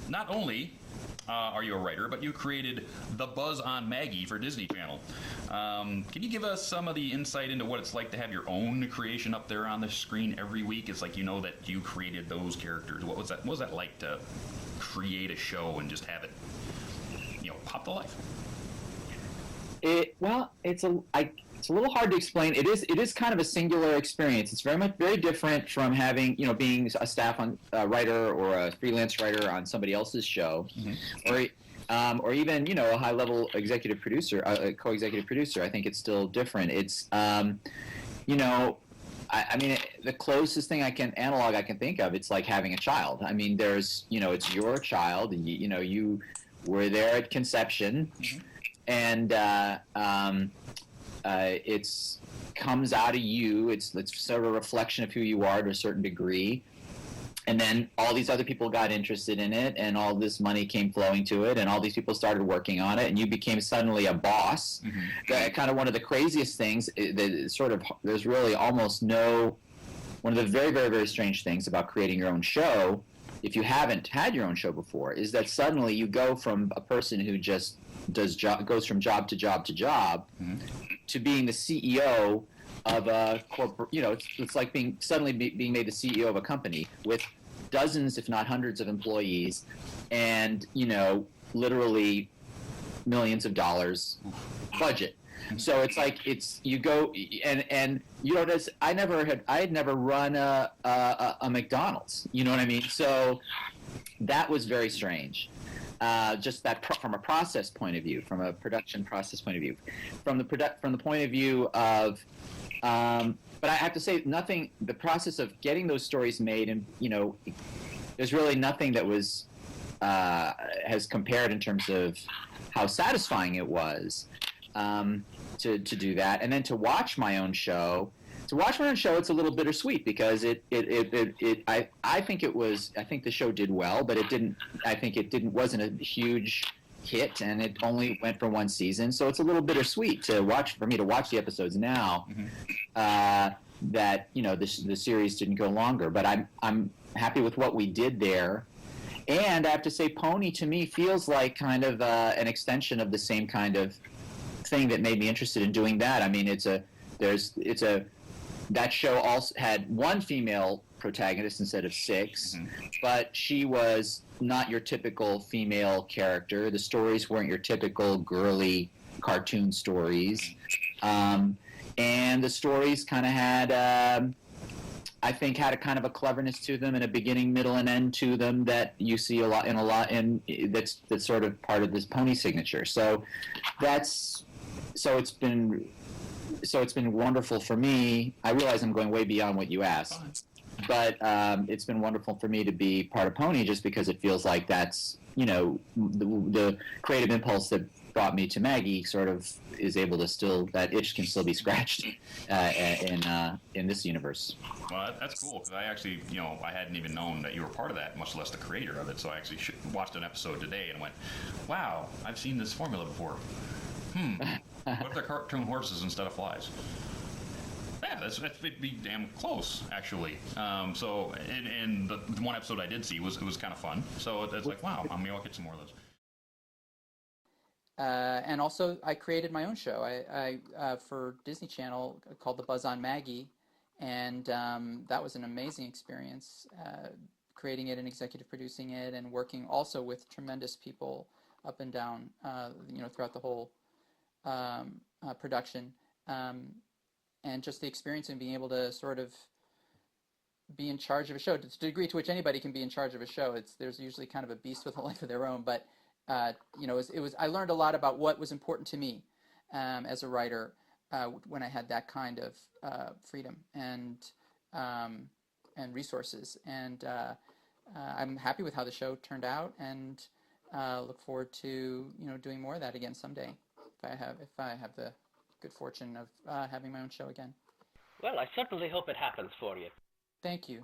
Not only are you a writer, but you created The Buzz on Maggie for Disney Channel. Can you give us some of the insight into what it's like to have your own creation up there on the screen every week? It's like you know that you created those characters. What was that like to create a show and just have it, pop to life? It's a little hard to explain. It is kind of a singular experience. It's very different from having being a staff on writer or a freelance writer on somebody else's show, or even a high level executive producer, a co-executive producer. I think it's still different. It's I mean, the closest thing analog I can think of, it's like having a child. I mean, it's your child, and you were there at conception, and it's comes out of you. It's sort of a reflection of who you are to a certain degree. And then all these other people got interested in it, and all this money came flowing to it, and all these people started working on it, and you became suddenly a boss. Kind of one of the craziest things, there's really almost no, one of the very, very, very strange things about creating your own show, if you haven't had your own show before, is that suddenly you go from a person who just goes from job to job to job to being the CEO of a corporate, it's like being made the CEO of a company with dozens, if not hundreds of employees, and, literally millions of dollars budget. So it's like, you go and I had never run a McDonald's, you know what I mean? So that was very strange. Just that from a process point of view, from a production process point of view, from the point of view of, but I have to say, the process of getting those stories made, and there's really nothing that was has compared in terms of how satisfying it was to do that, and then to watch my own show. It's a little bittersweet because I think the show did well, but wasn't a huge hit, and it only went for one season. So it's a little bittersweet for me to watch the episodes now, that the series didn't go longer. But I'm happy with what we did there. And I have to say, Pony to me feels like kind of an extension of the same kind of thing that made me interested in doing that. I mean, that show also had one female protagonist instead of six, but she was not your typical female character. The stories weren't your typical girly cartoon stories. And the stories kind of had, I think, had a kind of a cleverness to them, and a beginning, middle, and end to them that you see a lot, and that's sort of part of this Pony signature. So it's been wonderful for me. I realize I'm going way beyond what you asked, but it's been wonderful for me to be part of Pony, just because it feels like that's, the creative impulse that brought me to Maggie sort of is able to that itch can still be scratched in this universe. Well, that's cool, because I actually, I hadn't even known that you were part of that, much less the creator of it. So I actually watched an episode today and went, wow, I've seen this formula before. What if they're cartoon horses instead of flies? Yeah, that'd be damn close, actually. So, in the one episode I did see, it was kind of fun. So it's like, wow, maybe I'll get some more of those. And also, I created my own show I for Disney Channel called The Buzz on Maggie, and that was an amazing experience, creating it and executive producing it, and working also with tremendous people up and down, throughout the whole production, and just the experience and being able to sort of be in charge of a show, to the degree to which anybody can be in charge of a show. There's usually kind of a beast with a life of their own, but it was I learned a lot about what was important to me as a writer when I had that kind of freedom and resources, and I'm happy with how the show turned out, and look forward to doing more of that again someday, if I have the good fortune of having my own show again. Well, I certainly hope it happens for you. Thank you.